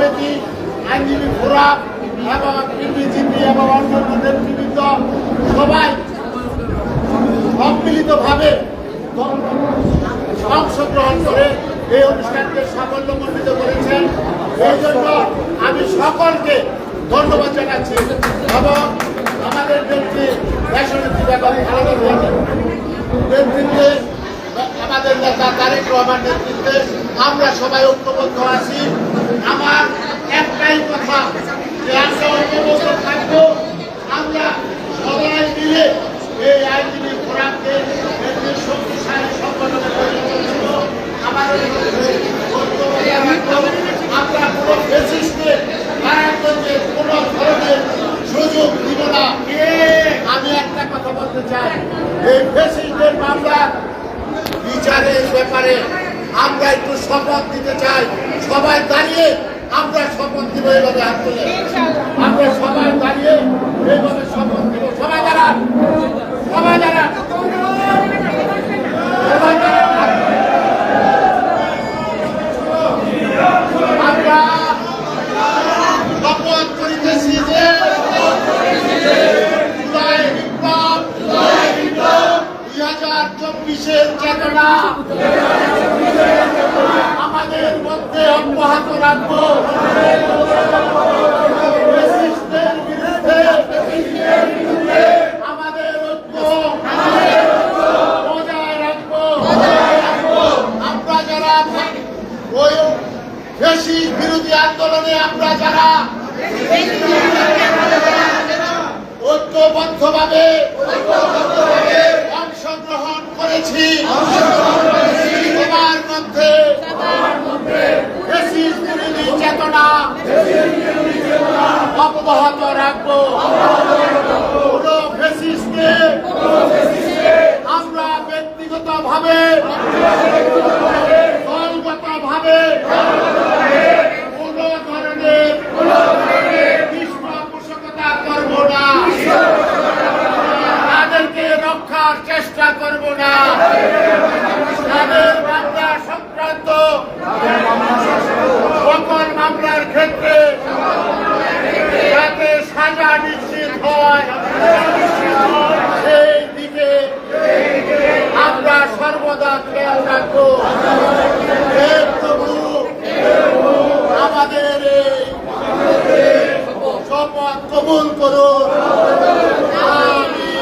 সমিতি, আইনজীবী ফোরাম এবং বিজিপি এবং অন্যান্য নেতৃবৃন্দ সবাই সম্মিলিতভাবে অংশগ্রহণ করে এই অনুষ্ঠানকে সাফল্যমণ্ডিত করেছেন। এই জন্য আমি সকলকে ধন্যবাদ জানাচ্ছি এবং আমাদের নেত্রী দেশনেত্রী বেগম খালেদা জিয়ার নেতৃত্বে, আমাদের নেতা তারেক রহমান নেতৃত্বে আমরা সবাই ঐক্যবদ্ধ আছি। আমার একটাই কথা যে আমরা ঐক্যবদ্ধ থাকবো, আমরা সবাই মিলে এই আইনজীবী ফোরামকে শক্তিশালী সংগঠনে পরিণত করব। আমাদের আমরা কোনো ফেসিস্টকে নারায়ণগঞ্জের কোনো ধরনের সুযোগ দিব না। আমি একটা কথা বলতে চাই, এই ফেসিস্টের মামলা বিচারের ব্যাপারে আমরা একটু শপথ দিতে চাই। সবাই দাঁড়িয়ে আমরা শপথ দিব, এইভাবে হাত তুলে আমরা সবাই দাঁড়িয়ে এইভাবে শপথ দিব। সবাই দাঁড়ান, সবাই দাঁড়ান, সবাই দাঁড়ান। আমরা শপথ করিতেছি যে জুলাই বিপ্লব 2024-এর চেতনা আমাদের মধ্যে অব্যাহত রাখবো। ফ্যাসিস্টের বিরুদ্ধে আমাদের ঐক্য বজায় রাখবো। আমরা যারা ওই ফ্যাসিস্ট বিরোধী আন্দোলনে আমরা যারা ঐক্যবদ্ধভাবে অংশগ্রহণ করেছি, সবার মধ্যে ফ্যাসিস্ট বিরোধী চেতনা অব্যাহত রাখবো। কোন ফ্যাসিস্টকে আমরা ব্যক্তিগতভাবে, দলগতভাবে কোন ধরনের পৃষ্ঠপোষকতা করব না, তাদেরকে রক্ষার চেষ্টা করব না। তাদের মামলা সংক্রান্ত সকল মামলার ক্ষেত্রে যাতে সাজা নিশ্চিত হয় সেই দিকে আমরা সর্বদা খেয়াল রাখবো। প্রভু আমাদের শপথ কবুল করুন। আমিন।